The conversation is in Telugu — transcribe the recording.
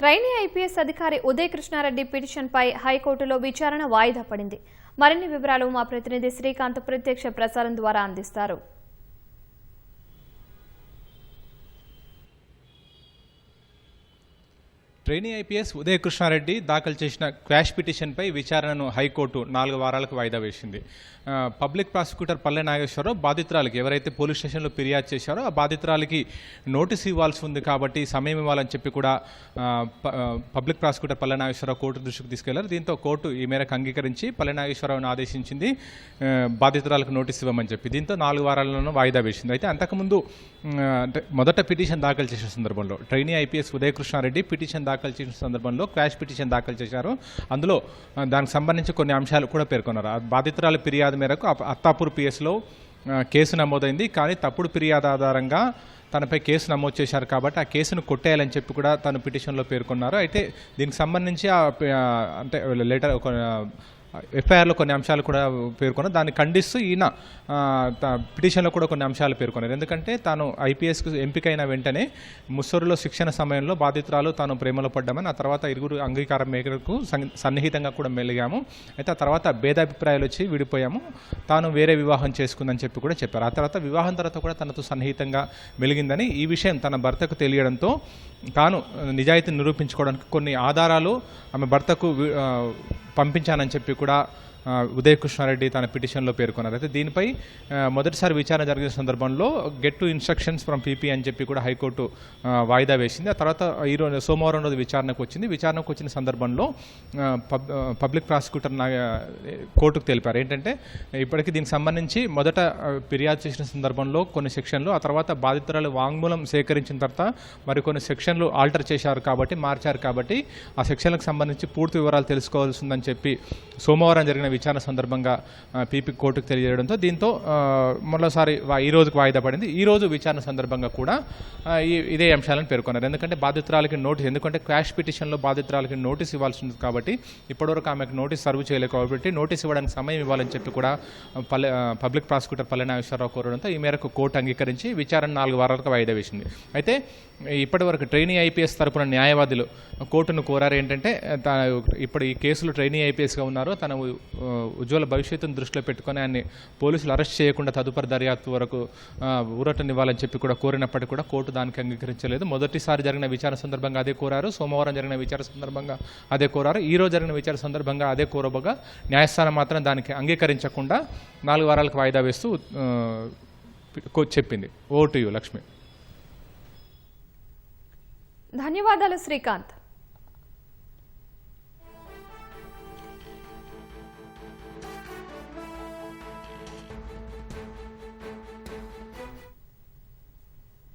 ట్రైనీ ఐపీఎస్ అధికారి ఉదయ్ కృష్ణారెడ్డి పిటిషన్పై హైకోర్టులో విచారణ వాయిదా పడింది. మరిన్ని వివరాలు మా ప్రతినిధి శ్రీకాంత్ ప్రత్యక్ష ప్రసారం ద్వారా అందిస్తారు. ట్రైనీ ఐపీఎస్ ఉదయ్ కృష్ణారెడ్డి దాఖలు చేసిన క్వాష్ పిటిషన్పై విచారణను హైకోర్టు 4 వారాలకు వాయిదా వేసింది. పబ్లిక్ ప్రాసిక్యూటర్ పల్లె నాగేశ్వరరావు బాధితురాలకి ఎవరైతే పోలీస్ స్టేషన్లో ఫిర్యాదు చేశారో ఆ బాధితురాలకి నోటీసు ఇవ్వాల్సి ఉంది కాబట్టి సమయం ఇవ్వాలని చెప్పి కూడా పబ్లిక్ ప్రాసిక్యూటర్ పల్లె నాగేశ్వరరావు కోర్టు దృష్టికి తీసుకెళ్లారు. దీంతో కోర్టు ఈ మేరకు అంగీకరించి పల్లె నాగేశ్వరరావును ఆదేశించింది బాధితురాలకు నోటీసు ఇవ్వమని చెప్పి. దీంతో 4 వారాలను వాయిదా వేసింది. అయితే అంతకుముందు అంటే మొదట పిటిషన్ దాఖలు చేసిన సందర్భంలో trainee IPS Uday Krishna Reddy petition దాఖలు చేసిన సందర్భంలో క్వాష్ పిటిషన్ దాఖలు చేశారు. అందులో దానికి సంబంధించి కొన్ని అంశాలు కూడా పేర్కొన్నారు. బాధితురాల ఫిర్యాదు మేరకు అత్తాపూర్ పిఎస్లో కేసు నమోదైంది. కానీ తప్పుడు ఫిర్యాదు ఆధారంగా తనపై కేసు నమోదు చేశారు కాబట్టి ఆ కేసును కొట్టేయాలని చెప్పి కూడా తను పిటిషన్లో పేర్కొన్నారు. అయితే దీనికి సంబంధించి అంటే లెటర్ ఎఫ్ఐఆర్లో కొన్ని అంశాలు కూడా పేర్కొన్నారు. దాన్ని ఖండిస్తూ ఈయన పిటిషన్లో కూడా కొన్ని అంశాలు పేర్కొన్నారు. ఎందుకంటే తాను ఐపీఎస్కు ఎంపికైన వెంటనే ముస్సూరులో శిక్షణ సమయంలో బాధితురాలు తాను ప్రేమలో పడ్డామని, ఆ తర్వాత ఇరుగురు అంగీకారం మేరకు సన్నిహితంగా కూడా మెలిగాము. అయితే ఆ తర్వాత భేదాభిప్రాయాలు వచ్చి విడిపోయాము, తాను వేరే వివాహం చేసుకుందని చెప్పి కూడా చెప్పారు. ఆ తర్వాత వివాహం తర్వాత కూడా తనతో సన్నిహితంగా మెలిగిందని, ఈ విషయం తన భర్తకు తెలియడంతో తాను నిజాయితీని నిరూపించుకోవడానికి కొన్ని ఆధారాలు ఆమె భర్తకు పంపించానని చెప్పి కూడా ఉదయ్ కృష్ణారెడ్డి తన పిటిషన్లో పేర్కొన్నారు. అయితే దీనిపై మొదటిసారి విచారణ జరిగిన సందర్భంలో get to instructions from PP అని చెప్పి కూడా హైకోర్టు వాయిదా వేసింది. ఆ తర్వాత ఈరోజు సోమవారం రోజు విచారణకు వచ్చింది. విచారణకు వచ్చిన సందర్భంలో పబ్లిక్ ప్రాసిక్యూటర్ కోర్టుకు తెలిపారు ఏంటంటే ఇప్పటికీ దీనికి సంబంధించి మొదట ఫిర్యాదు చేసిన సందర్భంలో కొన్ని సెక్షన్లు, ఆ తర్వాత బాధితురాలు వాంగ్మూలం సేకరించిన తర్వాత మరికొన్ని సెక్షన్లు ఆల్టర్ చేశారు కాబట్టి మార్చారు కాబట్టి ఆ సెక్షన్లకు సంబంధించి పూర్తి వివరాలు తెలుసుకోవాల్సిందని చెప్పి సోమవారం జరిగిన విచారణ సందర్భంగా పీపీ కోర్టుకు తెలియజేయడంతో దీంతో మరోసారి ఈ రోజుకు వాయిదా పడింది. ఈ రోజు విచారణ సందర్భంగా కూడా ఇదే అంశాలను పేర్కొన్నారు. ఎందుకంటే బాధితురాలకి నోటీస్, ఎందుకంటే క్వాష్ పిటిషన్లో బాధితురాలకి నోటీస్ ఇవ్వాల్సి ఉంది కాబట్టి ఇప్పటివరకు ఆమెకు నోటీస్ సర్వ్ చేయలేదు కాబట్టి నోటీస్ ఇవ్వడానికి సమయం ఇవ్వాలని చెప్పి కూడా పబ్లిక్ ప్రాసిక్యూటర్ పల్లె నాగేశ్వరరావు కోరడంతో ఈ మేరకు కోర్టు అంగీకరించి విచారణ 4 వారాలకు వాయిదా వేసింది. అయితే ఇప్పటివరకు ట్రైనీ ఐపీఎస్ తరపున న్యాయవాదులు కోర్టును కోరారు ఏంటంటే ఇప్పుడు ఈ కేసులో ట్రైనీ ఐపీఎస్గా ఉన్నారో తన ఉజ్వల భవిష్యత్తును దృష్టిలో పెట్టుకుని ఆయన్ని పోలీసులు అరెస్ట్ చేయకుండా తదుపరి దర్యాప్తు వరకు ఊరటనివ్వాలని చెప్పి కూడా కోరినప్పటికీ కూడా కోర్టు దానికి అంగీకరించలేదు. మొదటిసారి జరిగిన విచారణ సందర్భంగా అదే కోరారు, సోమవారం జరిగిన విచారణ సందర్భంగా అదే కోరారు, ఈ రోజు జరిగిన విచారణ సందర్భంగా అదే కోరబోగా న్యాయస్థానం మాత్రం దానికి అంగీకరించకుండా 4 వారాలకు వాయిదా వేస్తూ చెప్పింది. ఓ టు యు లక్ష్మి. ధన్యవాదాలు శ్రీకాంత్.